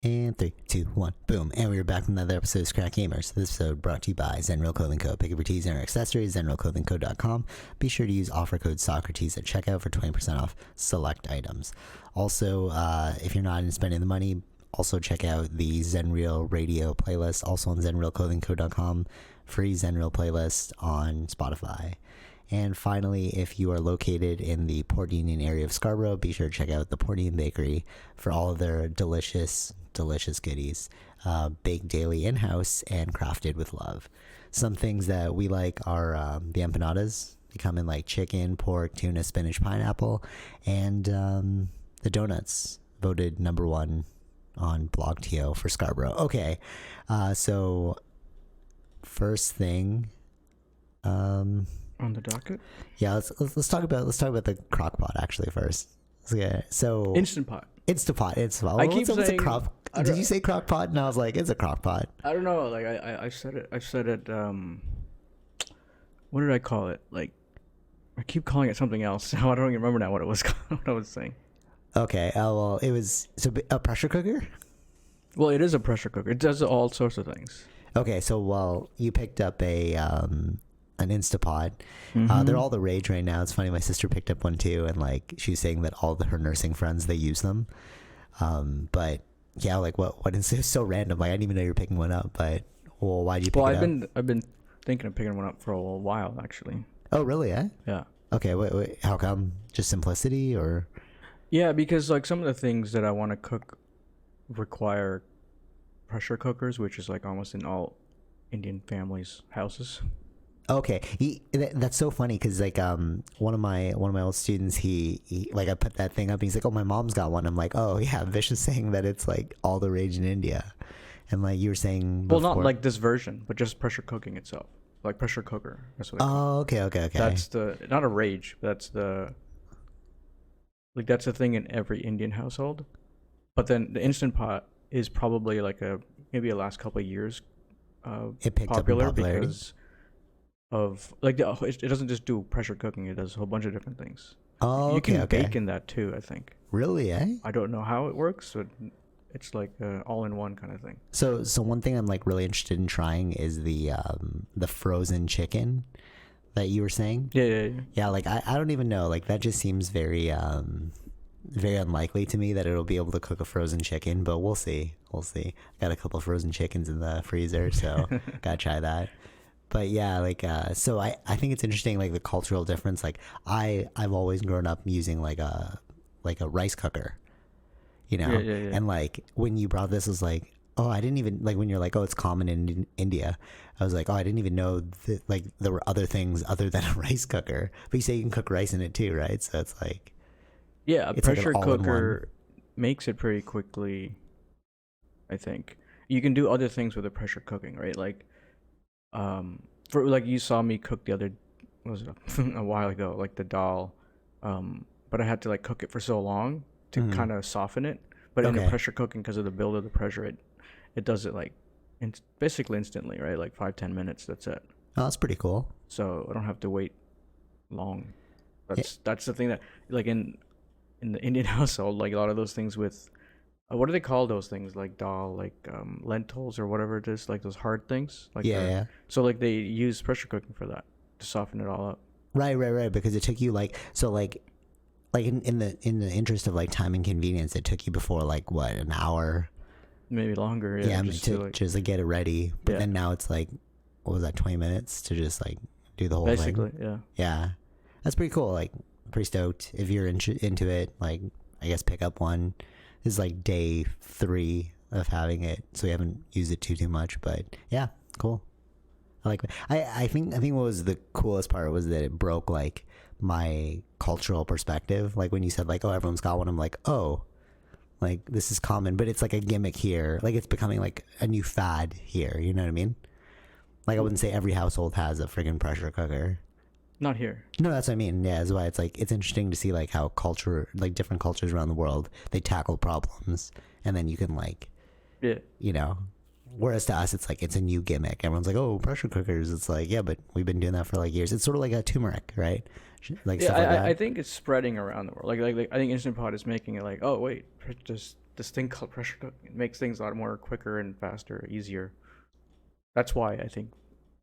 And 3, 2, 1, boom. And we're back with another episode of Scrap Gamers. This episode brought to you by Zenreal Clothing Co. Pick up your tees and your accessories, zenrealclothingco.com. Be sure to use offer code Socrates at checkout for 20% off select items. Also, if you're not in spending the money, also check out the Zenreal radio playlist, also on zenrealclothingco.com. Free Zenreal playlist on Spotify. And finally, if you are located in the Port Union area of Scarborough, be sure to check out the Port Union Bakery for all of their delicious goodies, baked daily in-house and crafted with love. Some things that we like are the empanadas. They come in like chicken, pork, tuna, spinach, pineapple, and the donuts, voted number 1 on BlogTO for Scarborough. Okay, so first thing, on the docket, yeah, let's talk about the crock pot actually first. Yeah, so Instant Pot. I keep saying, did you say crock pot? And I was like, it's a crock pot. I don't know. Like I said it. What did I call it? Like I keep calling it something else. So I don't even remember now what it was. What I was saying. Okay. Well, it was a pressure cooker. Well, it is a pressure cooker. It does all sorts of things. Okay. So you picked up an Instapot. They're all the rage right now. It's funny. My sister picked up one too, and like she was saying that all her nursing friends, they use them. But yeah, like what is so random? Like I didn't even know you were picking one up. But why'd you pick it up? I've been thinking of picking one up for a while actually. Oh really? Yeah. Okay. Wait. How come? Just simplicity, or? Yeah, because like some of the things that I want to cook require pressure cookers, which is like almost in all Indian families' houses. Okay, that's so funny because like one of my old students, he like I put that thing up and he's like, oh, my mom's got one. I'm like, oh yeah, Vish is saying that it's like all the rage in India, and like you were saying before, well, not like this version, but just pressure cooking itself, like pressure cooker. That's what. Okay. That's not a rage. That's the thing in every Indian household, but then the Instant Pot is probably like maybe the last couple of years, it picked popular up in popularity because of like it doesn't just do pressure cooking. It does a whole bunch of different things. Oh, you can bake in that too, I think. Really? I don't know how it works, but it's like all-in-one kind of thing. So one thing I'm like really interested in trying is the frozen chicken that you were saying. Yeah. Like I don't even know. Like that just seems very very unlikely to me that it'll be able to cook a frozen chicken, but we'll see. Got a couple frozen chickens in the freezer, so gotta try that. But yeah, like so I think it's interesting, like the cultural difference. Like I've always grown up using like a rice cooker, you know. Yeah. And like when you brought this, was like, oh, I didn't even, like when you're like, oh, it's common in India, I was like, oh, I didn't even know that like there were other things other than a rice cooker. But you say you can cook rice in it too, right? So it's like, yeah, a pressure cooker makes it pretty quickly. I think you can do other things with the pressure cooking, right? Like for like you saw me cook a while ago, like the dal, but I had to like cook it for so long to kind of soften it. But in the pressure cooking, because of the build of the pressure, it does it like basically instantly, right? Like 5-10 minutes. That's it. Oh, that's pretty cool. So I don't have to wait long. That's the thing that like in the Indian household, like a lot of those things with what do they call those things, like dal, like lentils or whatever it is, like those hard things, like yeah. So like they use pressure cooking for that to soften it all up. Right, because it took you like in the interest of like time and convenience, it took you before like what, an hour, maybe longer. Yeah, just like get it ready. But then now it's like, what was that, 20 minutes to just like do the whole thing. Basically, yeah, that's pretty cool. Like pretty stoked if you're into it. Like I guess pick up one. This is like day 3 of having it, so we haven't used it too much, but yeah, cool. I like it. I think what was the coolest part was that it broke like my cultural perspective. Like when you said like, oh, everyone's got one, I'm like, oh, like this is common, but it's like a gimmick here. Like it's becoming like a new fad here. You know what I mean? Like I wouldn't say every household has a friggin' pressure cooker. Not here. No, that's what I mean. Yeah, that's why it's like it's interesting to see like how different cultures around the world, they tackle problems, and then you can like, you know, whereas to us it's like it's a new gimmick. Everyone's like, oh, pressure cookers. It's like, yeah, but we've been doing that for like years. It's sort of like a turmeric, right? Like yeah, stuff like that. I think it's spreading around the world. Like I think Instant Pot is making it like, oh wait, just this thing called pressure cooking. It makes things a lot more quicker and faster, easier. That's why I think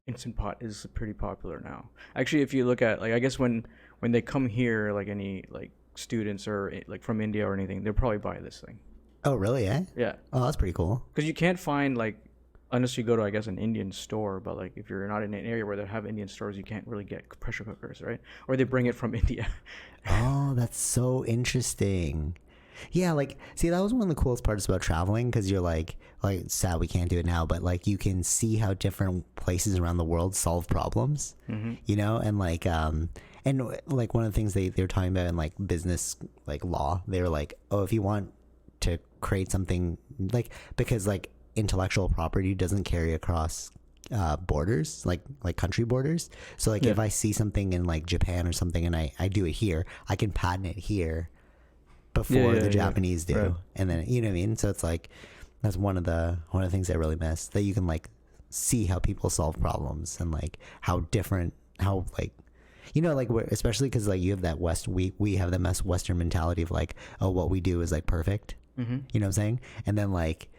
Instant Pot is pretty popular now. Actually, if you look at like I guess when they come here, like any like students or like from India or anything, they'll probably buy this thing. Oh, really? Eh? Yeah. Oh, that's pretty cool. Because you can't find like unless you go to I guess an Indian store, but like if you're not in an area where they have Indian stores, you can't really get pressure cookers, right? Or they bring it from India. Oh, that's so interesting. Yeah, like, see, that was one of the coolest parts about traveling because you're like, sad we can't do it now, but like you can see how different places around the world solve problems, you know, and like one of the things they were talking about in like business, like law, they were like, oh, if you want to create something like, because like intellectual property doesn't carry across borders, like country borders. So like if I see something in like Japan or something and I do it here, I can patent it here before the Japanese do. Right. And then, you know what I mean? So it's like, that's one of the things I really miss, that you can like see how people solve problems and like how different, how like, you know, like especially because like you have that we have that Western mentality of like, oh, what we do is like perfect. You know what I'm saying? And then like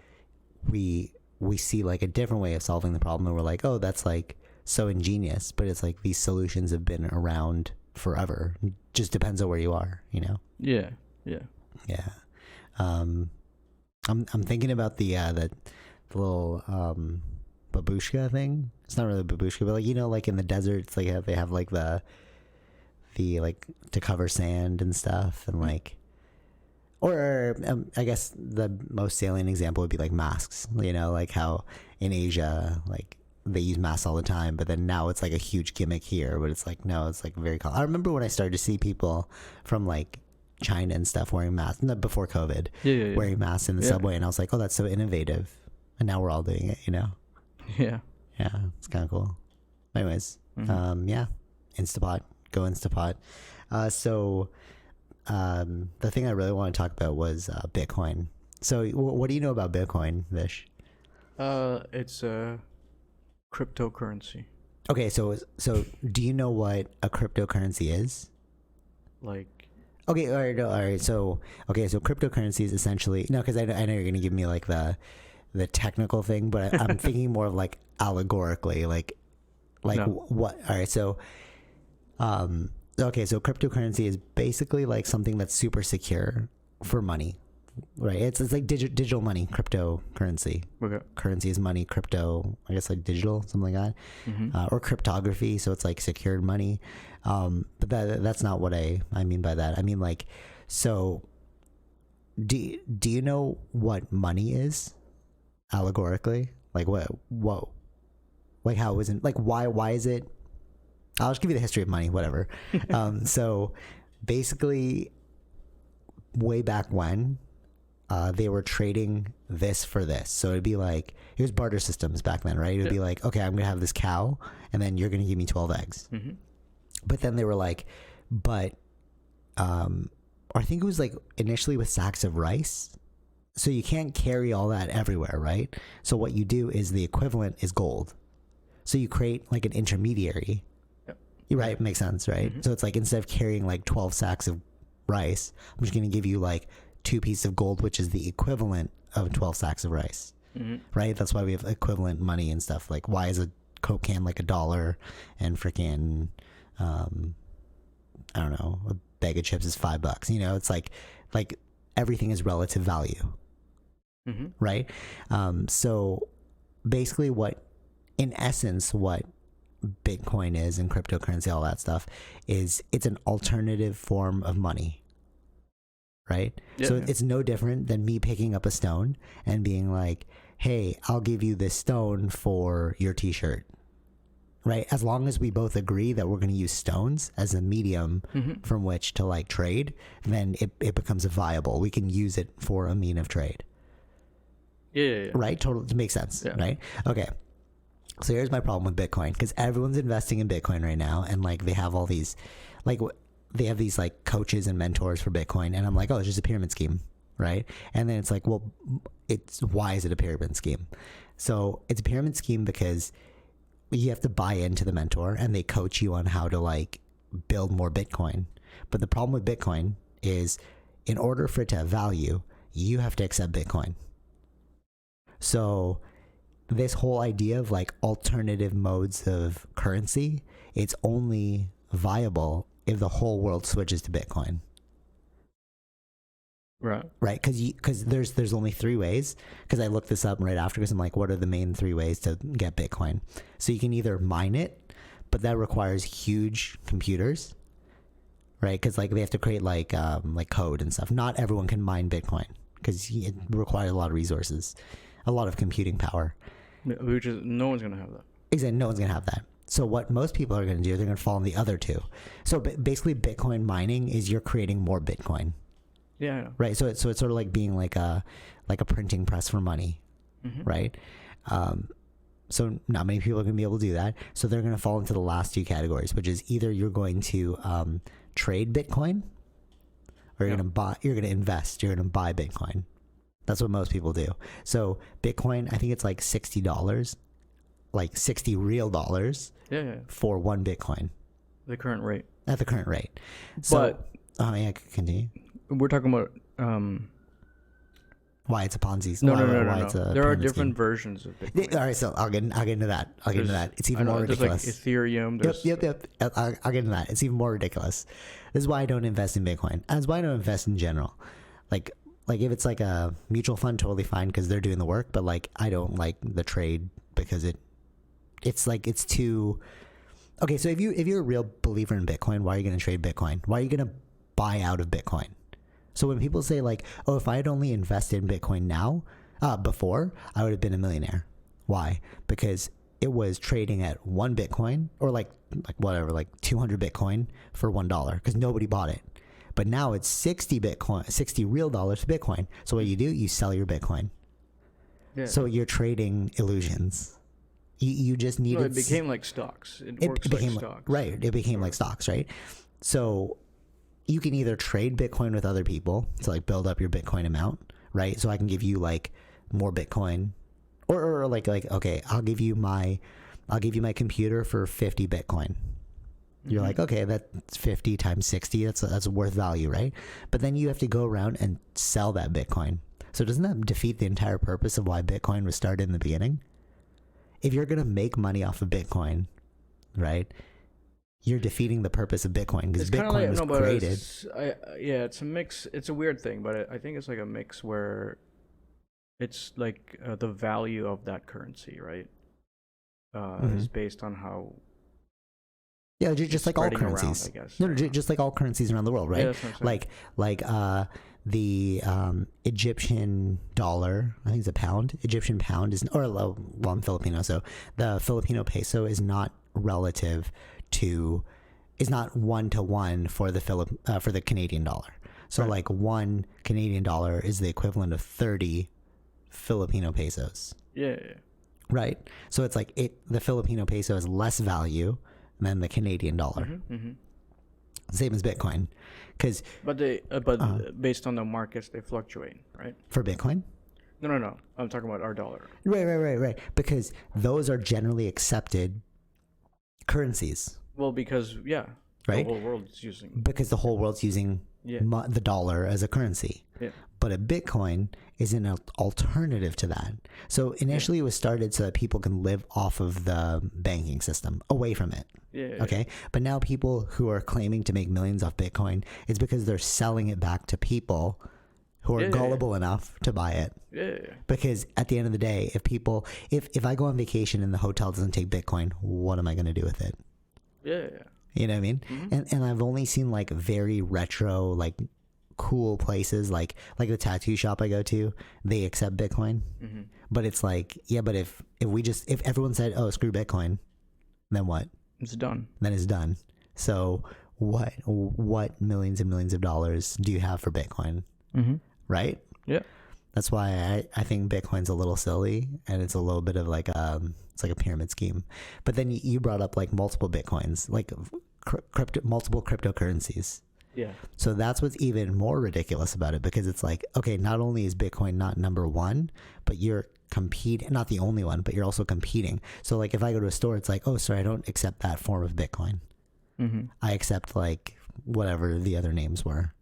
we see like a different way of solving the problem and we're like, oh, that's like so ingenious, but it's like these solutions have been around forever. It just depends on where you are, you know? Yeah. I'm thinking about the little babushka thing. It's not really a babushka, but like, you know, like in the desert, it's like they have like the like to cover sand and stuff, and like, or I guess the most salient example would be like masks. You know, like how in Asia, like they use masks all the time, but then now it's like a huge gimmick here. But it's like, no, it's like very cool. I remember when I started to see people from like China and stuff wearing masks, not before COVID, wearing masks in the subway, and I was like, oh, that's so innovative. And now we're all doing it, you know? Yeah, it's kind of cool. Anyways, Instapot, go Instapot. So the thing I really want to talk about was Bitcoin. So what do you know about Bitcoin, Vish? It's a cryptocurrency. Okay, so do you know what a cryptocurrency is? Like, okay, all right. So cryptocurrency is essentially, no, because I know you're gonna give me like the technical thing, but I'm thinking more of like allegorically, like no. What? All right, so so cryptocurrency is basically like something that's super secure for money, right? It's like digital money, cryptocurrency. Okay. Currency is money, crypto, I guess like digital, something like that, or cryptography. So it's like secured money, but that's not what I mean by that. I mean like, so do you know what money is allegorically? Like what like how isn't like why is it? I'll just give you the history of money, whatever. So basically, way back when, they were trading this for this. So it'd be like, it was barter systems back then, right? It would be like, okay, I'm going to have this cow, and then you're going to give me 12 eggs. But then they were like, or I think it was like initially with sacks of rice. So you can't carry all that everywhere, right? So what you do is the equivalent is gold. So you create like an intermediary. Right, makes sense, right? So it's like, instead of carrying like 12 sacks of rice, I'm just going to give you like 2 pieces of gold, which is the equivalent of 12 sacks of rice, right? That's why we have equivalent money and stuff. Like, why is a Coke can like $1 and freaking, I don't know, a bag of chips is $5? You know, it's like everything is relative value, right? So basically in essence, what Bitcoin is and cryptocurrency, all that stuff, is it's an alternative form of money, right? So it's no different than me picking up a stone and being like, hey, I'll give you this stone for your t-shirt, right? As long as we both agree that we're going to use stones as a medium from which to like trade, then it becomes viable. We can use it for a mean of trade. Right? Totally, it makes sense, right? Okay. So here's my problem with Bitcoin, because everyone's investing in Bitcoin right now, and like they have all these, like they have these like coaches and mentors for Bitcoin, and I'm like, oh, it's just a pyramid scheme, right? And then it's like, well, why is it a pyramid scheme? So it's a pyramid scheme because you have to buy into the mentor, and they coach you on how to like build more Bitcoin. But the problem with Bitcoin is, in order for it to have value, you have to accept Bitcoin. So this whole idea of like alternative modes of currency, it's only viable if the whole world switches to Bitcoin. Right. Right. Because there's only 3 ways. Because I looked this up right after, because I'm like, what are the main 3 ways to get Bitcoin? So you can either mine it, but that requires huge computers, right? Because like they have to create like code and stuff. Not everyone can mine Bitcoin because it requires a lot of resources, a lot of computing power. Which is, no one's gonna have that. Exactly, no one's gonna have that. So what most people are gonna do, they're gonna fall in the other 2. So basically, Bitcoin mining is you're creating more Bitcoin. Yeah, I know. Right. So it's sort of like being like a printing press for money, right? So not many people are going to be able to do that. So they're going to fall into the last 2 categories, which is either you're going to trade Bitcoin, or you're going to invest. You're going to buy Bitcoin. That's what most people do. So Bitcoin, I think it's like $60, like 60 real dollars. For 1 Bitcoin. The current rate. At the current rate. So, yeah, continue. We're talking about why it's a Ponzi. No. There are different versions of Bitcoin. All right, so I'll get into that. It's even more ridiculous. There's like Ethereum. Yep. I'll get into that. It's even more ridiculous. This is why I don't invest in Bitcoin. That's why I don't invest in general. Like if it's like a mutual fund, totally fine because they're doing the work. But like I don't like the trade because it's too. Okay, so if you're a real believer in Bitcoin, why are you going to trade Bitcoin? Why are you going to buy out of Bitcoin? So when people say like, oh, if I had only invested in Bitcoin before, I would have been a millionaire. Why? Because it was trading at 1 Bitcoin or like 200 Bitcoin for $1 because nobody bought it. But now it's 60 real dollars for Bitcoin. So what do? You sell your Bitcoin. Yeah. So you're trading illusions. You just needed. No, it became like stocks. It works like stocks. Right. It became like stocks, right? So you can either trade Bitcoin with other people to like build up your Bitcoin amount, right? So I can give you like more Bitcoin, or like okay, I'll give you my computer for 50 Bitcoin. You're like, okay, that's 50 times 60. That's worth value, right? But then you have to go around and sell that Bitcoin. So doesn't that defeat the entire purpose of why Bitcoin was started in the beginning? If you're gonna make money off of Bitcoin, right? You're defeating the purpose of Bitcoin because Bitcoin was created. It's a mix. It's a weird thing, but I think it's like a mix where it's like the value of that currency, right? Is based on how. Yeah, just like all currencies. Around, I guess. No, just like all currencies around the world, right? Yeah, that's what I'm saying. The Egyptian dollar, I think it's a pound. Egyptian pound is, I'm Filipino, so the Filipino peso is not relative to, is not 1-to-1 for the Canadian dollar. So like 1 Canadian dollar is the equivalent of 30 Filipino pesos. Yeah. Right. So it's like the Filipino peso has less value than the Canadian dollar. Same as Bitcoin, but based on the markets they fluctuate, right? For Bitcoin? No. I'm talking about our dollar. Right. Because those are generally accepted currencies. Well, because right, the whole world's using. Because the whole world's using the dollar as a currency. Yeah. But a Bitcoin is an alternative to that. So initially it was started so that people can live off of the banking system, away from it. Yeah. Okay. But now people who are claiming to make millions off Bitcoin, it's because they're selling it back to people who are gullible enough to buy it. Yeah. Because at the end of the day, if I go on vacation and the hotel doesn't take Bitcoin, what am I going to do with it? Yeah. You know what I mean? And I've only seen like very retro, like cool places, like the tattoo shop I go to, they accept Bitcoin. But it's like, but if everyone said, oh, screw Bitcoin, then what? It's done. Then it's done. So what millions and millions of dollars do you have for Bitcoin? Right? Yeah. That's why I think Bitcoin's a little silly, and it's a little bit of like it's like a pyramid scheme. But then you brought up like multiple Bitcoins, like multiple cryptocurrencies. Yeah. So that's what's even more ridiculous about it, because it's like, okay, not only is Bitcoin not number one, but you're competing, not the only one, but you're also competing. So like if I go to a store, it's like, oh, sorry, I don't accept that form of Bitcoin. I accept like whatever the other names were.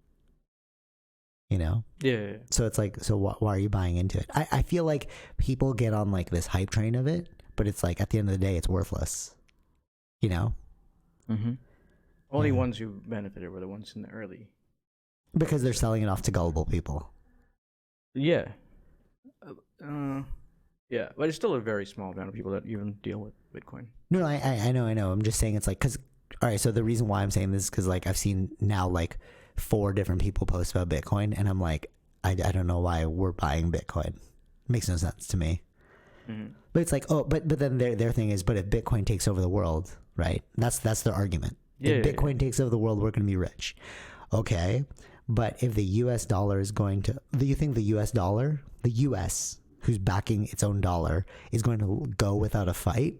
you know? Yeah. So it's like, so why are you buying into it? I feel like people get on like this hype train of it, but it's like at the end of the day, it's worthless, you know? Mm-hmm. Only ones who benefited were the ones in the early. Because they're selling it off to gullible people. Yeah. Yeah, but it's still a very small amount of people that even deal with Bitcoin. No, I know. I'm just saying it's like, because, all right, so the reason why I'm saying this is because like I've seen now like 4 different people post about Bitcoin, and I'm like, I don't know why we're buying Bitcoin. It makes no sense to me. Mm-hmm. But it's like, oh, but then their thing is, but if Bitcoin takes over the world, right? That's their argument. Yeah, if Bitcoin takes over the world, we're going to be rich. Okay, but if the U.S. dollar is going to, do you think the U.S. dollar, the U.S., who's backing its own dollar, is going to go without a fight?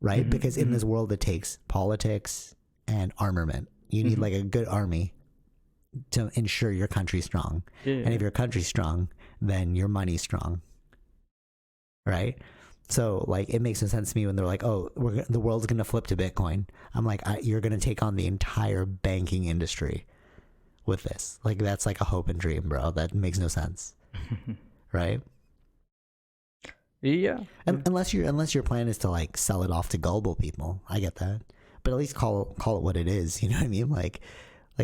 Right? Mm-hmm, because in this world, it takes politics and armament. You need like a good army to ensure your country's strong. Yeah. And if your country's strong, then your money's strong. Right? So like it makes no sense to me when they're like, oh, the world's going to flip to Bitcoin. I'm like, you're going to take on the entire banking industry with this. Like that's like a hope and dream, bro. That makes no sense. Right? Yeah. Unless your plan is to like sell it off to gullible people. I get that. But at least call it what it is. You know what I mean? Like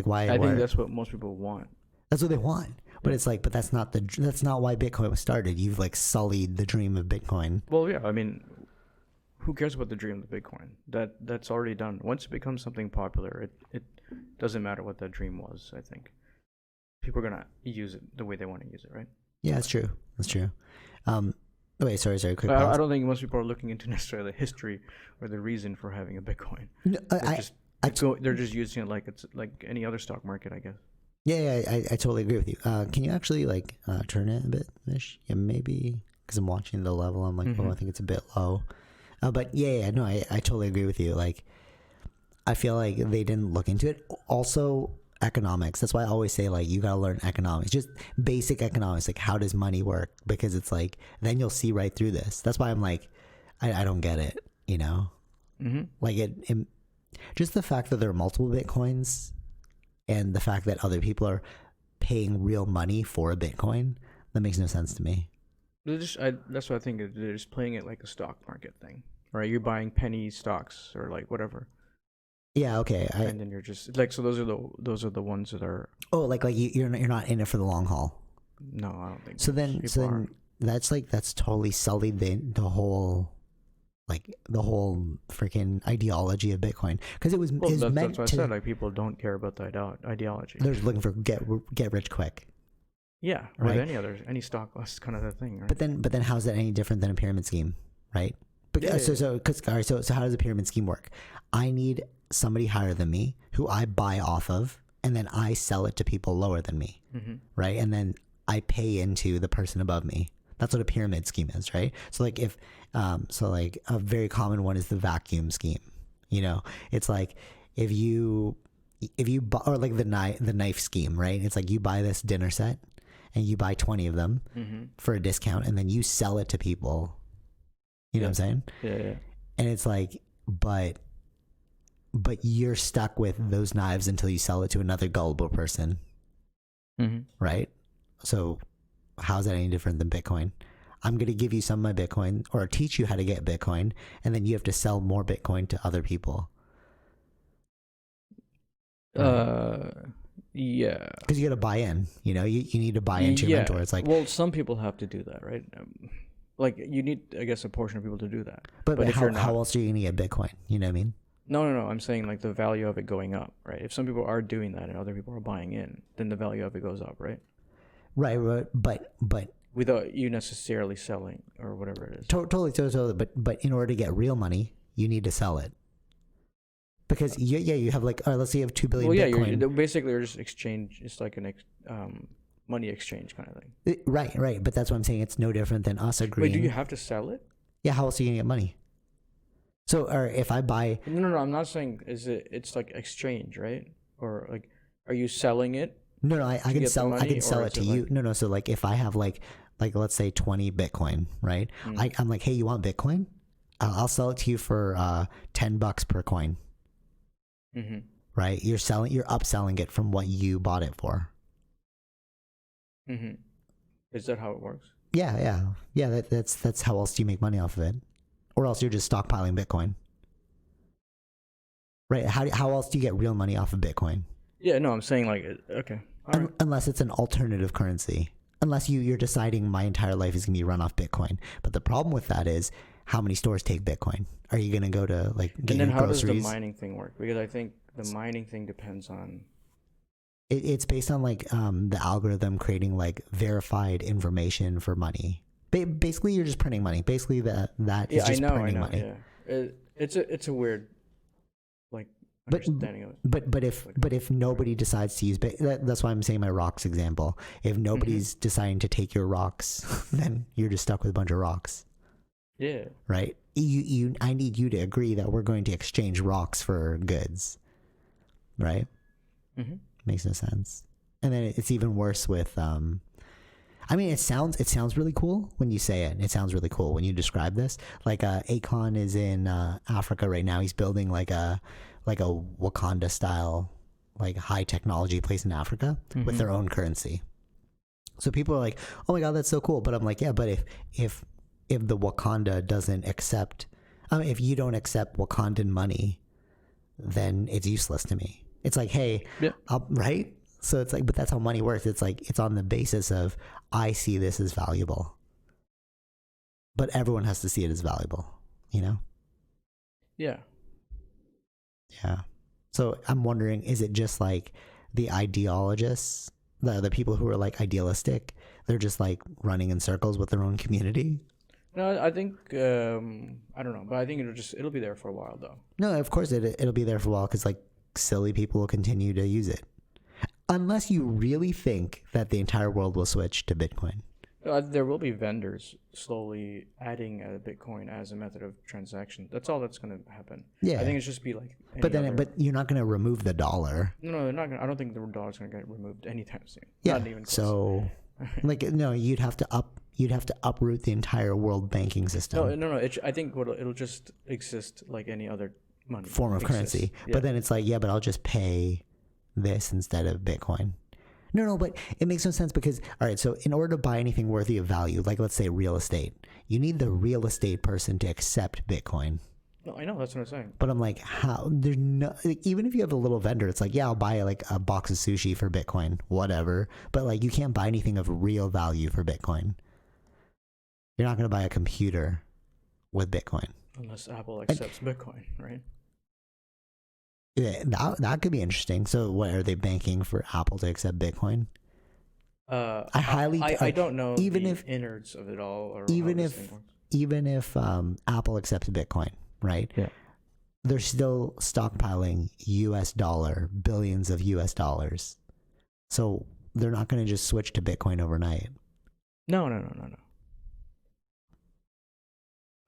why? I think that's what most people want. That's what they want. But it's like, but that's not why Bitcoin was started. You've like sullied the dream of Bitcoin. Well, yeah. I mean, who cares about the dream of Bitcoin? That's already done. Once it becomes something popular, it doesn't matter what that dream was. I think people are gonna use it the way they want to use it, right? Yeah, that's true. That's true. Wait, sorry. Quick pause. I don't think most people are looking into necessarily the history or the reason for having a Bitcoin. No, they're just using it like it's like any other stock market, I guess. Yeah, I totally agree with you. Can you actually like turn it a bit, Mish? Yeah, maybe because I'm watching the level. I'm like, oh, I think it's a bit low. But yeah, no, I totally agree with you. Like, I feel like they didn't look into it. Also, economics. That's why I always say like you gotta learn economics, just basic economics. Like, how does money work? Because it's like then you'll see right through this. That's why I'm like, I don't get it. You know, like it. Just the fact that there are multiple Bitcoins. And the fact that other people are paying real money for a Bitcoin, that makes no sense to me. That's what I think. They're just playing it like a stock market thing, right? You're buying penny stocks or like whatever. Yeah. Okay. And then you're just like, so those are the ones that are. Oh, like you're not in it for the long haul. No, I don't think. So then that's totally sullied the whole. Like the whole freaking ideology of Bitcoin, because it was meant that's what I said. Like people don't care about the ideology. They're just looking for get rich quick. Yeah, right. With any stock, that's kind of the thing, right? But then how's that any different than a pyramid scheme, right? But so how does a pyramid scheme work? I need somebody higher than me who I buy off of, and then I sell it to people lower than me, right? And then I pay into the person above me. That's what a pyramid scheme is, right? So like if, like a very common one is the vacuum scheme. You know, it's like if you buy, or like the knife scheme, right? It's like you buy this dinner set and you buy 20 of them for a discount, and then you sell it to people. You know what I'm saying? Yeah. And it's like, but you're stuck with those knives until you sell it to another gullible person, right? So. How's that any different than Bitcoin? I'm going to give you some of my Bitcoin or teach you how to get Bitcoin, and then you have to sell more Bitcoin to other people. Yeah. Because you got to buy in, you know, you need to buy into your mentor. It's like, well, some people have to do that, right? Like you need, I guess, a portion of people to do that. But how else are you going to get Bitcoin? You know what I mean? No. I'm saying like the value of it going up, right? If some people are doing that and other people are buying in, then the value of it goes up, right? Right, but without you necessarily selling or whatever it is. Totally. But in order to get real money, you need to sell it. Because you have like, let's say you have 2 billion. Well, yeah, Bitcoin. Basically, you're just exchange. It's like an money exchange kind of thing. Right. But that's what I'm saying. It's no different than us agreeing. Wait, do you have to sell it? Yeah. How else are you gonna get money? So, or if I buy. No. I'm not saying it's like exchange, right? Or like, are you selling it? No, I can sell. I can sell it to you. No. So like, if I have like let's say 20 Bitcoin, right? I'm like, hey, you want Bitcoin? I'll sell it to you for $10 per coin. Right? You're upselling it from what you bought it for. Mm-hmm. Is that how it works? Yeah. That's how else do you make money off of it, or else you're just stockpiling Bitcoin, right? How else do you get real money off of Bitcoin? Yeah, no, I'm saying like okay, all right. Unless it's an alternative currency. Unless you're deciding my entire life is gonna be run off Bitcoin. But the problem with that is how many stores take Bitcoin? Are you gonna go to like get and then your how groceries? does the mining thing work? Because I think the mining thing depends on. It's based on like the algorithm creating like verified information for money. Basically, you're just printing money. Basically, that is just printing money. Yeah, it's a weird like understanding of it. But if nobody decides to use that's why I'm saying my rocks example. If nobody's deciding to take your rocks, then you're just stuck with a bunch of rocks. Yeah. Right. I need you to agree that we're going to exchange rocks for goods. Right. Mm-hmm. Makes no sense. And then it's even worse with I mean, it sounds really cool when you say it. It sounds really cool when you describe this. Like Akon is in Africa right now. He's building like a Wakanda style like high technology place in Africa with their own currency. So people are like, "Oh my god, that's so cool." But I'm like, "Yeah, but if the Wakanda doesn't accept if you don't accept Wakandan money, then it's useless to me." It's like, hey, right? So it's like, but that's how money works. It's like, it's on the basis of, I see this as valuable. But everyone has to see it as valuable, you know? Yeah. Yeah. So I'm wondering, is it just like the ideologists, the people who are like idealistic, they're just like running in circles with their own community? No, I think I don't know, but I think it'll be there for a while though. No, of course it'll be there for a while because like silly people will continue to use it, unless you really think that the entire world will switch to Bitcoin. There will be vendors slowly adding Bitcoin as a method of transaction. That's all that's going to happen. Yeah, I think it's just be like. But you're not going to remove the dollar. No, they're not. I don't think the dollar's going to get removed anytime soon. Yeah. Not even close. So, like, no, you'd have to uproot the entire world banking system. No. I think it'll just exist like any other money form of currency. Yeah. But then it's like, yeah, but I'll just pay this instead of Bitcoin. No, but it makes no sense because, all right, so in order to buy anything worthy of value, like let's say real estate, you need the real estate person to accept Bitcoin. No, I know, that's what I'm saying. But I'm like, how? There's no, like, even if you have a little vendor, it's like, yeah, I'll buy like a box of sushi for Bitcoin, whatever. But like, you can't buy anything of real value for Bitcoin. You're not going to buy a computer with Bitcoin. Unless Apple accepts Bitcoin, right? Yeah, that could be interesting. So, what are they banking for Apple to accept Bitcoin? I don't know even if innards of it all, or even if Apple accepts Bitcoin, right? Yeah, they're still stockpiling U.S. dollar, billions of U.S. dollars. So they're not going to just switch to Bitcoin overnight. No.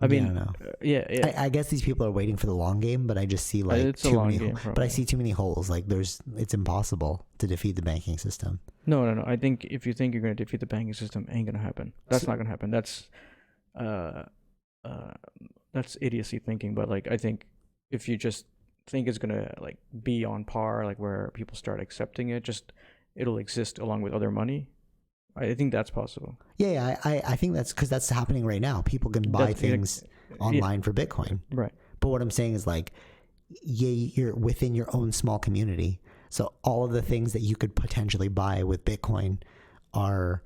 I mean, yeah. I guess these people are waiting for the long game, but I just see like it's too many. But I see too many holes. Like it's impossible to defeat the banking system. No. I think if you think you're going to defeat the banking system, ain't going to happen. That's not going to happen. That's idiocy thinking. But like, I think if you just think it's going to like be on par, like where people start accepting it, it'll exist along with other money. I think that's possible. Yeah, I think that's because that's happening right now. People can buy things online for Bitcoin. Right. But what I'm saying is like, you're within your own small community. So all of the things that you could potentially buy with Bitcoin are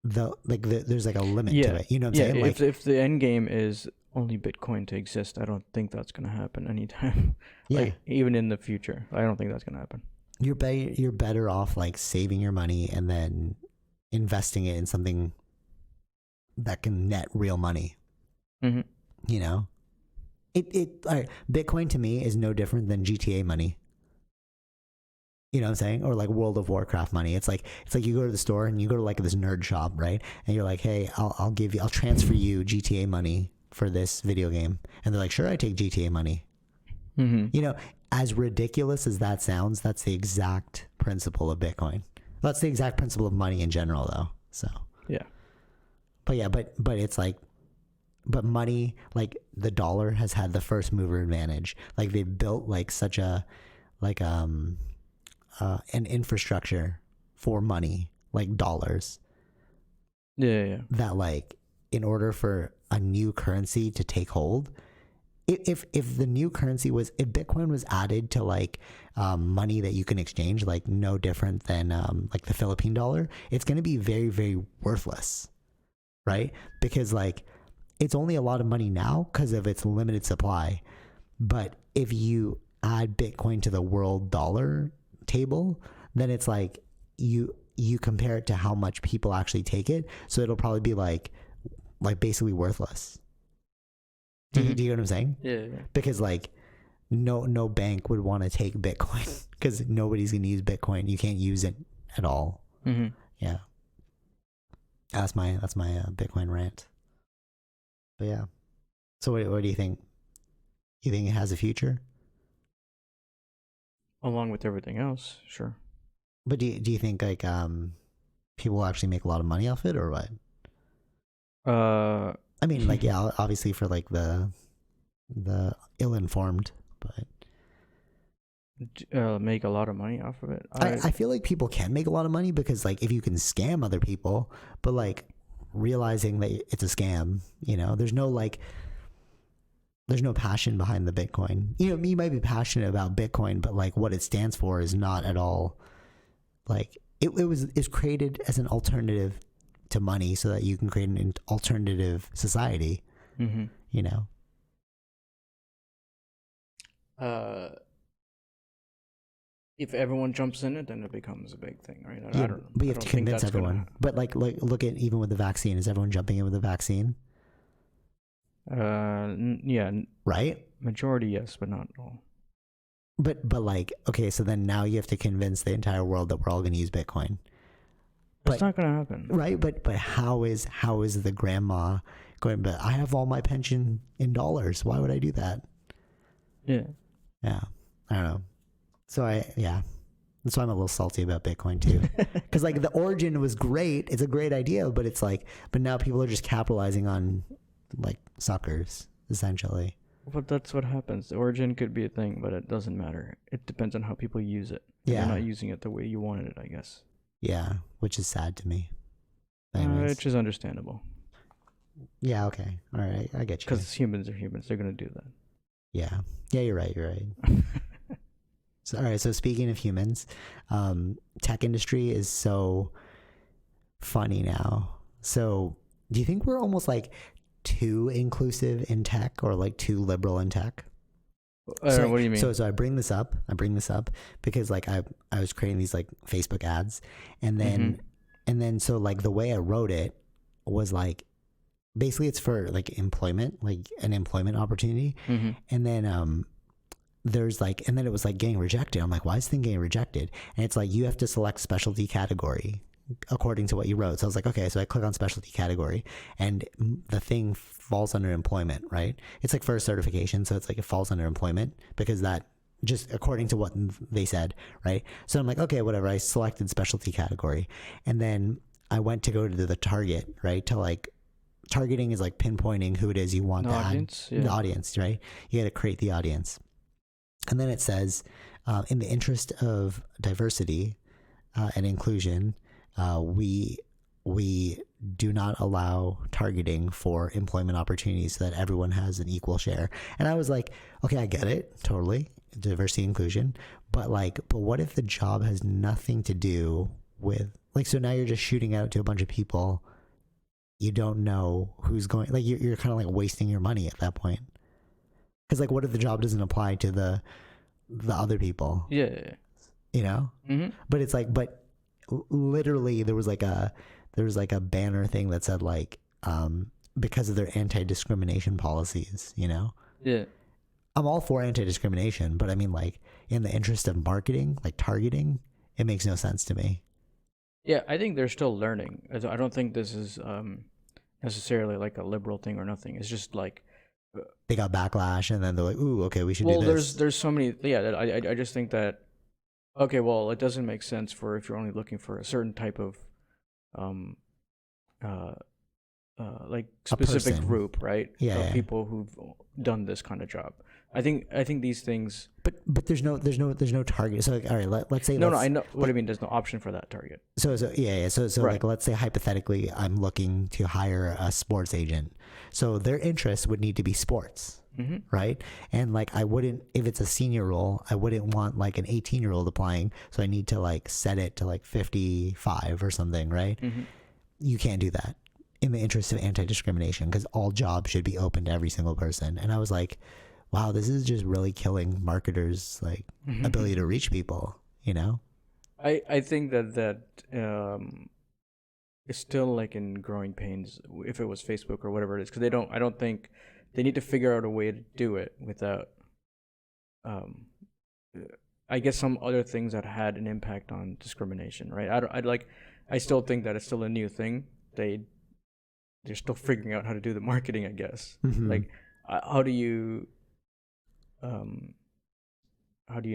there's like a limit to it. You know what I'm saying? Like, if the end game is only Bitcoin to exist, I don't think that's going to happen anytime. Yeah. Like even in the future, I don't think that's going to happen. You're better off like saving your money and then investing it in something that can net real money. Mm-hmm. You know, Bitcoin to me is no different than GTA money. You know what I'm saying? Or like World of Warcraft money. It's like you go to the store and you go to like this nerd shop, right? And you're like, hey, I'll transfer you GTA money for this video game. And they're like, sure, I take GTA money. Mm-hmm. You know, as ridiculous as that sounds, that's the exact principle of Bitcoin. That's the exact principle of money in general, though. So yeah, but it's like, but money, like the dollar has had the first mover advantage. Like they've built like such an infrastructure for money. like dollars. Yeah. That like in order for a new currency to take hold, if the new currency was, if Bitcoin was added to like money that you can exchange, like no different than like the Philippine dollar, it's going to be very, very worthless, right? Because like it's only a lot of money now because of its limited supply. But if you add Bitcoin to the world dollar table, then it's like you compare it to how much people actually take it, so it'll probably be like basically worthless. Do you get what I'm saying? Yeah. Because like no bank would want to take Bitcoin because nobody's gonna use Bitcoin. You can't use it at all. Yeah. That's my Bitcoin rant. But yeah. So what do you think? You think it has a future? Along with everything else, sure. But do you think like people will actually make a lot of money off it or what? I mean, like, yeah, obviously for like the ill-informed, but make a lot of money off of it. I feel like people can make a lot of money because like if you can scam other people, but like realizing that it's a scam, you know, there's no passion behind the Bitcoin. You know, you might be passionate about Bitcoin, but like what it stands for is not at all like it's created as an alternative to money so that you can create an alternative society. You know. If everyone jumps in it, then it becomes a big thing, right? I don't know. But you have to convince everyone. But like look at even with the vaccine. Is everyone jumping in with the vaccine? Yeah. Right? Majority, yes, but not all. But like, okay, so then now you have to convince the entire world that we're all going to use Bitcoin. It's not going to happen. Right? But how is the grandma going, but I have all my pension in dollars. Why would I do that? Yeah. Yeah. I don't know. So that's why I'm a little salty about Bitcoin too. Because like the origin was great. It's a great idea, but it's like, but now people are just capitalizing on like suckers essentially. But that's what happens. The origin could be a thing, but it doesn't matter. It depends on how people use it. Yeah. They're not using it the way you wanted it, I guess. Yeah, which is sad to me. Which is understandable. Yeah, okay. All right, I get you. Because humans are humans. They're going to do that. Yeah. Yeah, you're right. So, all right, so speaking of humans, tech industry is so funny now. So do you think we're almost like too inclusive in tech or like too liberal in tech? So, what do you mean? So I bring this up because like I was creating these like Facebook ads, and then so like the way I wrote it was like basically it's for like employment, like an employment opportunity, and then there's like, and then it was like getting rejected. I'm like, why is this thing getting rejected? And it's like you have to select specialty category according to what you wrote. So I was like, okay, so I click on specialty category and the thing falls under employment, right? It's like for a certification. So it's like it falls under employment because that just according to what they said, right? So I'm like, okay, whatever. I selected specialty category. And then I went to go to the target, right? To like, targeting is like pinpointing who it is you want to add. The audience, right? You got to create the audience. And then it says, in the interest of diversity and inclusion, we do not allow targeting for employment opportunities so that everyone has an equal share. And I was like, okay, I get it, totally, diversity, inclusion, but what if the job has nothing to do with like, so now you're just shooting out to a bunch of people, you don't know who's going, like you're kind of like wasting your money at that point. Because like, what if the job doesn't apply to the other people? Yeah. You know? But it's like, but literally there was like a banner thing that said like, because of their anti-discrimination policies, you know? Yeah. I'm all for anti-discrimination, but I mean like in the interest of marketing, like targeting, it makes no sense to me. Yeah, I think they're still learning. I don't think this is necessarily like a liberal thing or nothing. It's just like they got backlash, and then they're like, "Ooh, okay, we should do this." Well, there's so many. Yeah, I just think that okay, well, it doesn't make sense for if you're only looking for a certain type of like specific person. group, right? Yeah, Of people who've done this kind of job. I think these things. But there's no target. So like, all right, let's say No, I know what I mean. There's no option for that target. So yeah. So Right. like, let's say hypothetically, I'm looking to hire a sports agent. So their interest would need to be sports, right? And like, I wouldn't, if it's a senior role, I wouldn't want like an 18-year-old applying. So I need to like set it to like 55 or something, right? You can't do that in the interest of anti-discrimination, because all jobs should be open to every single person. And I was like, wow, this is just really killing marketers' like ability to reach people, you know? I think that is still like in growing pains if it was Facebook or whatever it is, because I don't think they need to figure out a way to do it without I guess some other things that had an impact on discrimination, right? I still think that it's still a new thing. They're still figuring out how to do the marketing, I guess. Like how do you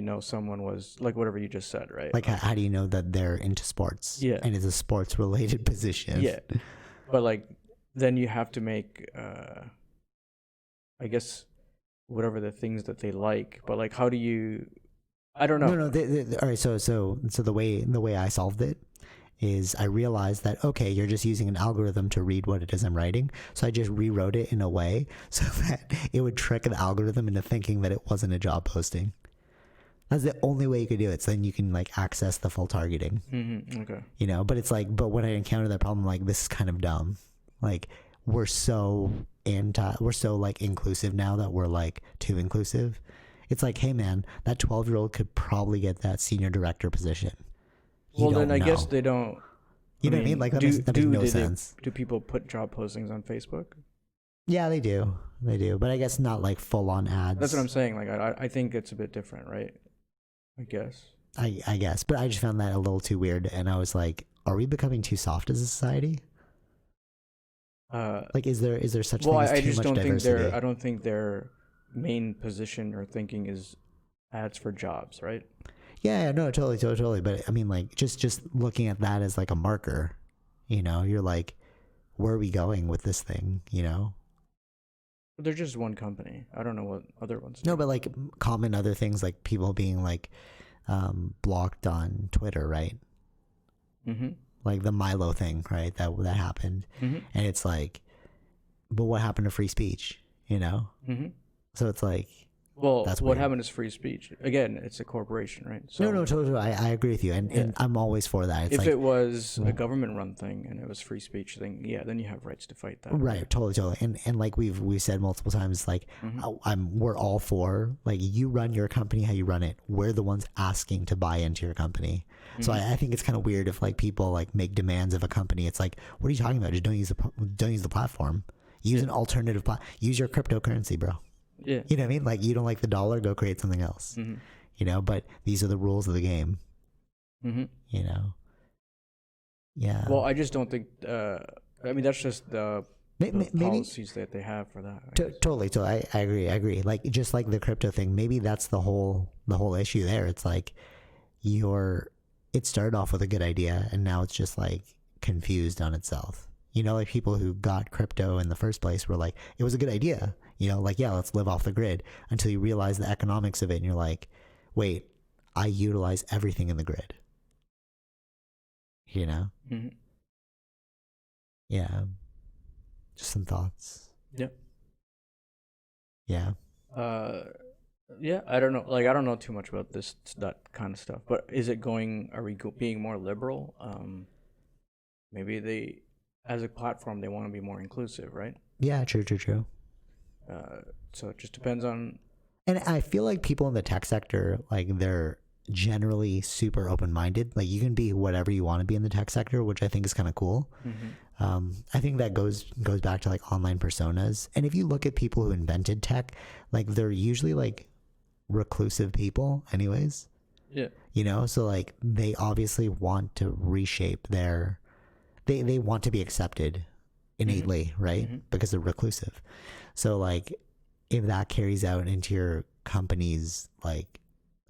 know someone was like whatever you just said, right? Like, how do you know that they're into sports? Yeah. And it's a sports related position. Yeah. But like, then you have to make, I guess, whatever the things that they like. But like, how do you? I don't know. No. All right. So the way I solved it is I realized that, okay, you're just using an algorithm to read what it is I'm writing. So I just rewrote it in a way so that it would trick the algorithm into thinking that it wasn't a job posting. That's the only way you could do it. So then you can like access the full targeting. Okay. You know, but it's like, but when I encounter that problem, like, this is kind of dumb. Like, we're so like inclusive now that we're like too inclusive. It's like, hey man, that 12-year-old could probably get that senior director position. Well, then I guess they don't. You know what I mean? Like, that makes no sense. Do people put job postings on Facebook? Yeah, they do. But I guess not like full on ads. That's what I'm saying. Like, I think it's a bit different, right? I guess. I guess, but I just found that a little too weird, and I was like, are we becoming too soft as a society? Like, is there such thing as too much diversity? I don't think their main position or thinking is ads for jobs, right? Yeah, no, totally. But I mean, like, just looking at that as like a marker, you know, you're like, where are we going with this thing, you know? They're just one company. I don't know what other ones do. No, but like common other things, like people being like blocked on Twitter, right? Like the Milo thing, right? That happened. And it's like, but what happened to free speech, you know? So it's like, well, that's what happened is free speech. Again, it's a corporation, right? So, no, totally. I agree with you, and I'm always for that. It's if like, it was a government-run thing and it was free speech thing, yeah, then you have rights to fight that. Right, totally. And like we've said multiple times, like we're all for, like, you run your company how you run it. We're the ones asking to buy into your company. So I think it's kind of weird if like people like make demands of a company. It's like, what are you talking about? Just don't use the platform. Use an alternative use your cryptocurrency, bro. Yeah. You know what I mean? Like, you don't like the dollar, go create something else. You know, but these are the rules of the game. You know? Yeah. Well, I just don't think, I mean, that's just the policies that they have for that. Totally. I agree. Like, just like the crypto thing, maybe that's the whole issue there. It's like, it started off with a good idea and now it's just like confused on itself. You know, like people who got crypto in the first place were like, it was a good idea. You know, like, yeah, let's live off the grid, until you realize the economics of it. And you're like, wait, I utilize everything in the grid. You know? Yeah. Just some thoughts. Yep. Yeah. Yeah, I don't know. Like, I don't know too much about that kind of stuff. But are we being more liberal? Maybe as a platform, they want to be more inclusive, right? Yeah, true. So it just depends on. And I feel like people in the tech sector, like, they're generally super open-minded. Like, you can be whatever you want to be in the tech sector, which I think is kind of cool. I think that goes back to like online personas. And if you look at people who invented tech, like, they're usually like reclusive people anyways. Yeah. You know, so like they obviously want to reshape they want to be accepted innately, right? Because they're reclusive. So like, if that carries out into your company's like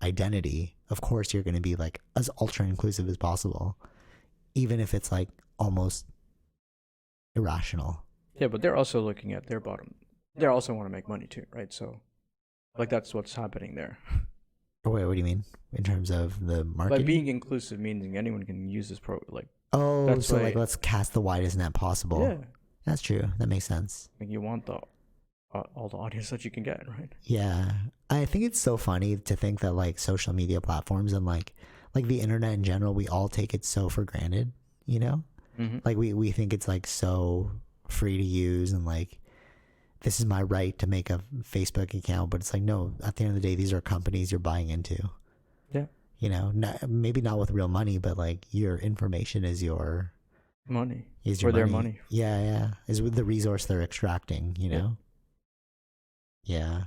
identity, of course you're going to be like as ultra inclusive as possible, even if it's like almost irrational. Yeah, but they're also looking at their bottom. They also want to make money too, right? So, like that's what's happening there. Wait, what do you mean in terms of the By marketing? being inclusive, meaning anyone can use this like. Oh, That's so why- like let's cast the widest net possible. Yeah, That's true. That makes sense. like you want the all the audience that you can get, right? Yeah. I think it's so funny to think that like social media platforms and like the internet in general, we all take it so for granted, you know? Mm-hmm. Like we think it's like so free to use and like this is my right to make a Facebook account, but it's like no, at the end of the day these are companies you're buying into. Yeah. You know, maybe not with real money, but like your information is your Money. is For your their money. money. Yeah, is with the resource they're extracting, you know? Yeah.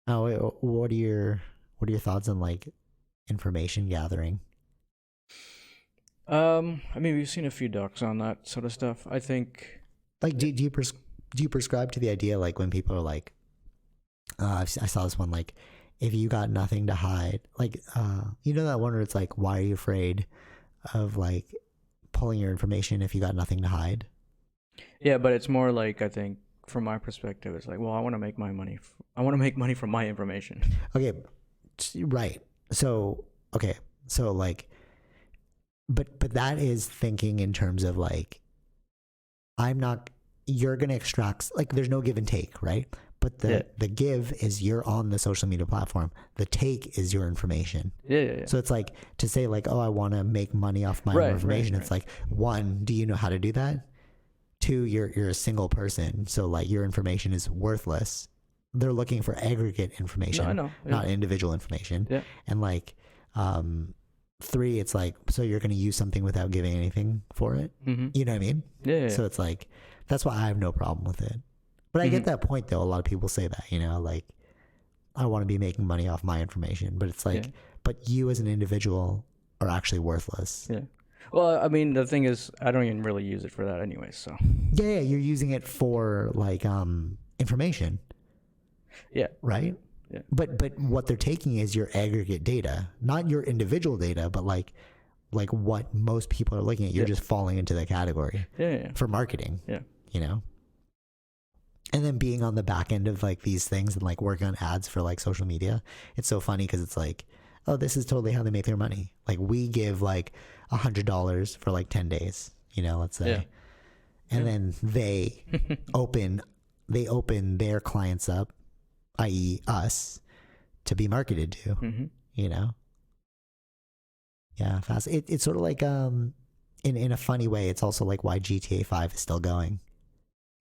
Oh, wait, what are your thoughts on like information gathering? I mean, we've seen a few docs on that sort of stuff. I think. Like, do you prescribe to the idea like when people are like, I saw this one like, if you got nothing to hide, like, you know that one where it's like, why are you afraid of like pulling your information if you got nothing to hide? Yeah, but it's more like I think from my perspective, it's like, well, I want to make my money. I want to make money from my information. Okay, right. So okay, so like, but that is thinking in terms of like, you're gonna extract like there's no give and take, right? But the give is you're on the social media platform. The take is your information. Yeah. So it's like to say like, oh, I want to make money off my own information. It's like, one, do you know how to do that? Two, you're a single person, so like your information is worthless. They're looking for aggregate information, No, I know. not individual information. Yeah. And like, three, it's like, so you're going to use something without giving anything for it. Mm-hmm. You know what I mean? Yeah. So it's like, that's why I have no problem with it. But I get that point though. A lot of people say that, you know, like, I want to be making money off my information, but it's like, but you as an individual are actually worthless. Yeah. Well, I mean, the thing is, I don't even really use it for that anyway, so. Yeah, you're using it for like information. Yeah. Right? Yeah. But what they're taking is your aggregate data, not your individual data, but like what most people are looking at. You're just falling into that category. Yeah. For marketing. Yeah. You know? And then being on the back end of like these things and like working on ads for like social media, it's so funny because it's like, oh, this is totally how they make their money. Like we give like $100 for like 10 days, you know, let's say. Yeah. And then they open their clients up, i.e. us, to be marketed to, you know? Yeah, fast. It's sort of like, in a funny way, it's also like why GTA 5 is still going.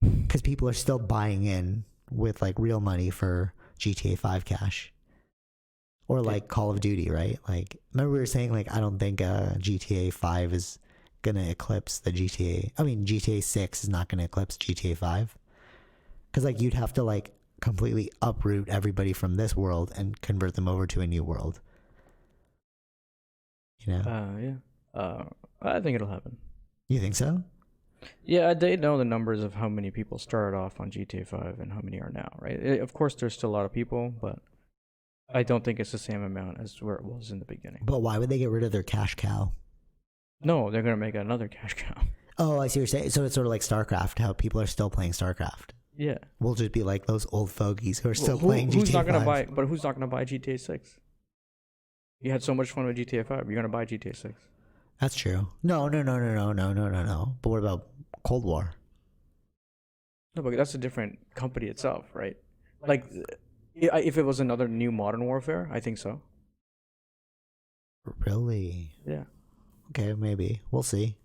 Because people are still buying in with like real money for GTA 5 cash. Or like Call of Duty, right? Like, remember we were saying like, I don't think GTA 5 is going to eclipse the GTA 6 is not going to eclipse GTA 5. Because like you'd have to like completely uproot everybody from this world and convert them over to a new world. You know? I think it'll happen. You think so? Yeah, they know the numbers of how many people started off on GTA 5 and how many are now, right? Of course, there's still a lot of people, but I don't think it's the same amount as where it was in the beginning. But why would they get rid of their cash cow? No, they're going to make another cash cow. Oh, I see what you're saying. So it's sort of like StarCraft, how people are still playing StarCraft. Yeah. We'll just be like those old fogies who are still playing GTA 5. Who's not going to buy? But who's not going to buy GTA 6? You had so much fun with GTA 5. You're going to buy GTA 6. That's true. No. But what about Cold War? No, but that's a different company itself, right? Like, if it was another new Modern Warfare, I think so. Really? Yeah. Okay, maybe. We'll see.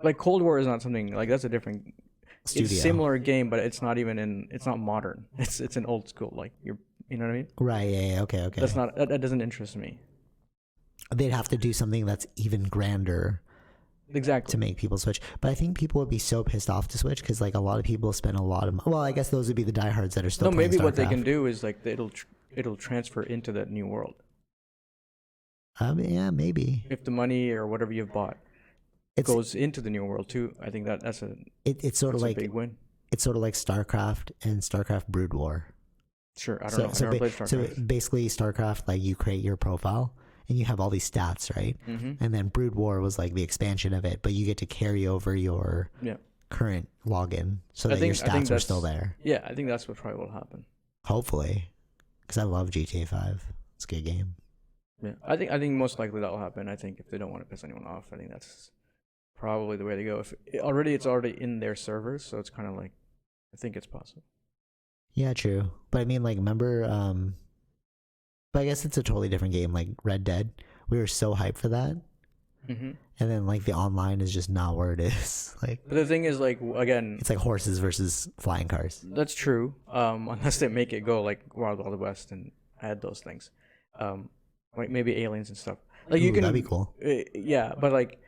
Like, Cold War is not something, like, that's a different... Studio. It's a similar game, but it's not even it's not modern. It's an old school, like, you know what I mean? Right, yeah, okay. That doesn't interest me. They'd have to do something that's even grander. Exactly. To make people switch. But I think people would be so pissed off to switch because like a lot of people spend a lot of well, I guess those would be the diehards that are still playing maybe StarCraft. What they can do is like it'll transfer into that new world. Yeah, maybe. If the money or whatever you've bought goes into the new world too, I think that's it's sort of like a big win. It's sort of like StarCraft and StarCraft Brood War. Sure, I don't know. I never played StarCraft. So basically StarCraft, like you create your profile and you have all these stats, right? Mm-hmm. And then Brood War was like the expansion of it, but you get to carry over your current login so that your stats are still there. Yeah, I think that's what probably will happen. Hopefully, because I love GTA 5. It's a good game. Yeah, I think most likely that will happen. I think if they don't want to piss anyone off, I think that's probably the way to go. If it's already in their servers, so it's kind of like, I think it's possible. Yeah, true. But I mean, like, remember, but I guess it's a totally different game. Like Red Dead, we were so hyped for that, and then like the online is just not where it is. Like, but the thing is, like, again, it's like horses versus flying cars. That's true. Unless they make it go like Wild Wild West and add those things, like maybe aliens and stuff. Like, you can. That'd be cool. Yeah, but like,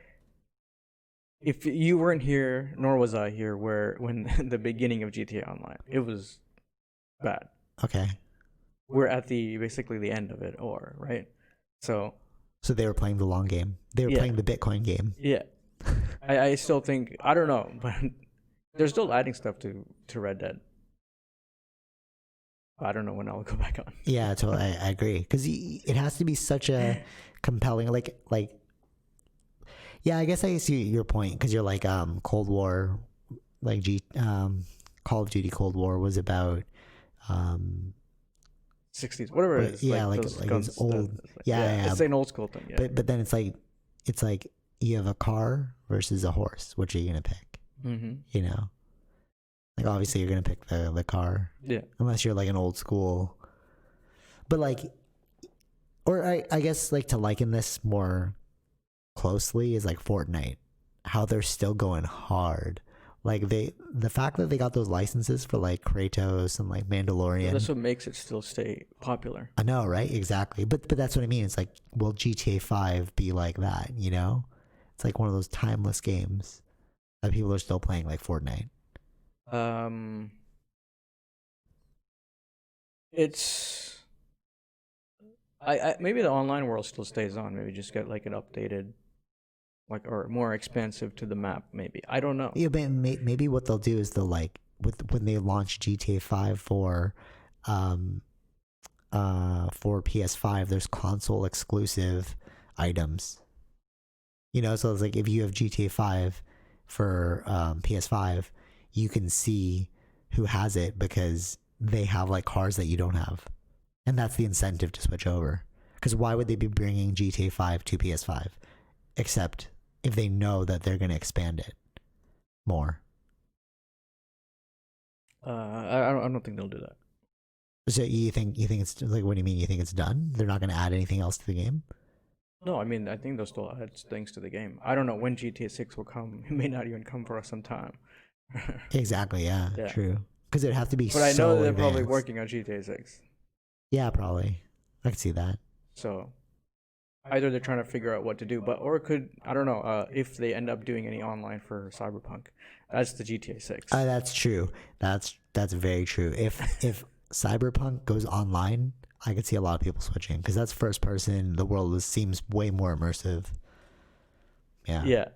if you weren't here, nor was I here, when the beginning of GTA Online, it was bad. Okay. We're at basically the end of it, right? So they were playing the long game. They were playing the Bitcoin game. Yeah. I still think, I don't know, but they're still adding stuff to Red Dead. I don't know when I'll go back on. Yeah, totally. I agree, because it has to be such a compelling, like. Yeah, I guess I see your point, because you're like Cold War, like Call of Duty Cold War was about 60s, whatever it is. Yeah, like it's old. Yeah. It's an old school thing. Yeah. But then it's like you have a car versus a horse. Which are you gonna pick? Mm-hmm. You know, like obviously you're gonna pick the car. Yeah. Unless you're like an old school. But like, or I guess like to liken this more closely is like Fortnite, how they're still going hard. Like the fact that they got those licenses for like Kratos and like Mandalorian. That's what makes it still stay popular. I know, right? Exactly. But that's what I mean. It's like, will GTA 5 be like that? You know, it's like one of those timeless games that people are still playing, like Fortnite. It's I maybe the online world still stays on. Maybe just get like an updated, like, or more expansive to the map. Maybe, I don't know. Yeah, but maybe what they'll do is they'll like when they launch GTA 5 for PS5, there's console exclusive items. You know, so it's like if you have GTA 5 for PS5, you can see who has it because they have like cars that you don't have, and that's the incentive to switch over. Because why would they be bringing GTA 5 to PS5 except if they know that they're going to expand it more? I don't think they'll do that. So you think it's like, what do you mean? You think it's done? They're not going to add anything else to the game? No, I mean, I think they'll still add things to the game. I don't know when GTA 6 will come. It may not even come for us some time. Exactly. Yeah. True. Because it'd have to be. But I know they're advanced. probably working on GTA 6. Yeah, probably. I can see that. So either they're trying to figure out what to do, or it could, I don't know, if they end up doing any online for Cyberpunk. That's the GTA 6. That's true. That's very true. If Cyberpunk goes online, I could see a lot of people switching because that's first person. The world seems way more immersive. Yeah. Yeah.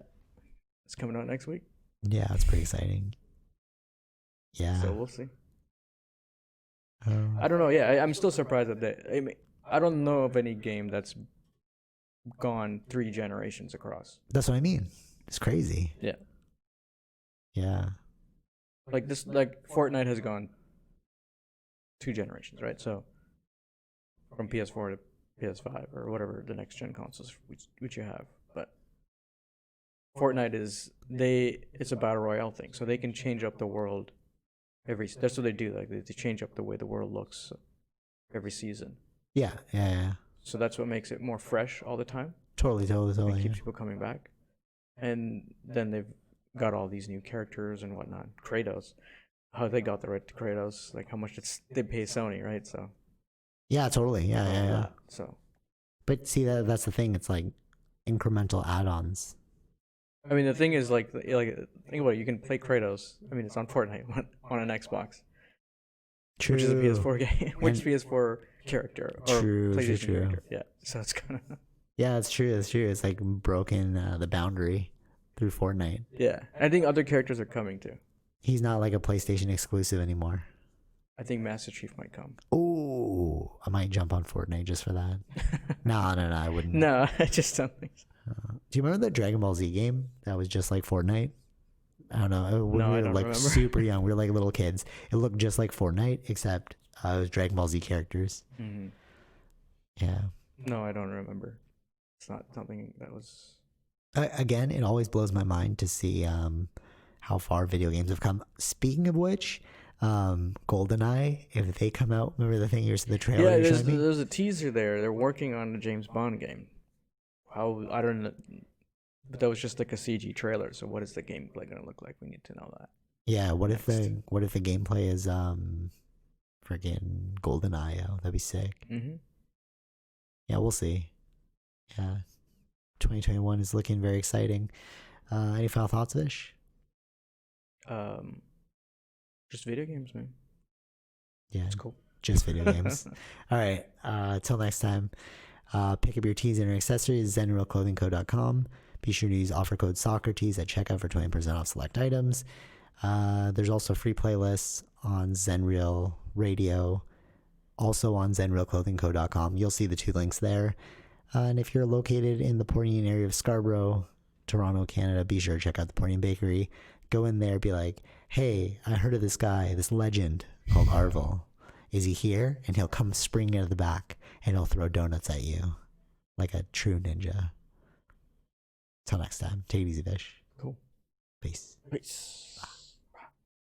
It's coming out next week. Yeah, it's pretty exciting. Yeah. So we'll see. I don't know. Yeah, I'm still surprised that I don't know of any game that's gone 3 generations across. That's what I mean. It's crazy. Yeah. Yeah. Like Fortnite has gone 2 generations, right? So from PS4 to PS5 or whatever the next gen consoles which you have, but Fortnite it's a battle royale thing, so they can change up the world that's what they do. Like they change up the way the world looks every season. Yeah. So that's what makes it more fresh all the time. Totally. It keeps people coming back, and then they've got all these new characters and whatnot. Kratos, how they got the right to Kratos, like how much they pay Sony, right? So. Yeah, totally. Yeah. So. But see, that's the thing. It's like incremental add-ons. I mean, the thing is, like think about it. You can play Kratos. I mean, it's on Fortnite on an Xbox. True. Which is a PS4 game. Which PS4 character or PlayStation character? Yeah. So it's kind of. Yeah, it's true. It's like broken the boundary through Fortnite. Yeah, I think other characters are coming too. He's not like a PlayStation exclusive anymore. I think Master Chief might come. Oh, I might jump on Fortnite just for that. No, I wouldn't. No, I just don't think so. Do you remember the Dragon Ball Z game that was just like Fortnite? I don't know. We No, I were don't like remember. super young. We were like little kids. It looked just like Fortnite, except it was Dragon Ball Z characters. Mm-hmm. Yeah. No, I don't remember. It's not something that was. Again, it always blows my mind to see how far video games have come. Speaking of which, GoldenEye, if they come out, remember the thing you said the trailer? Yeah, you showed me? there's a teaser there. They're working on a James Bond game. How I don't know, but that was just like a CG trailer. So what is the gameplay gonna look like? We need to know that. Yeah. What if the gameplay is freaking GoldenEye? Oh, that'd be sick. Mm-hmm. Yeah, we'll see. Yeah, 2021 is looking very exciting. Any final thoughts, Vish? Just video games, man. Yeah, It's cool. Just video games. All right. Till next time. Pick up your tees and accessories, ZenRealClothingCo.com. Be sure to use offer code Socrates at checkout for 20% off select items. There's also free playlists on Zenreal Radio, also on ZenRealClothingCo.com. You'll see the two links there. And if you're located in the Portian area of Scarborough, Toronto, Canada, be sure to check out the Portian Bakery. Go in there, be like, hey, I heard of this guy, this legend called Arvel. Is he here? And he'll come springing out of the back and he'll throw donuts at you like a true ninja. Till next time, take it easy, Vish. Cool. Peace. Peace.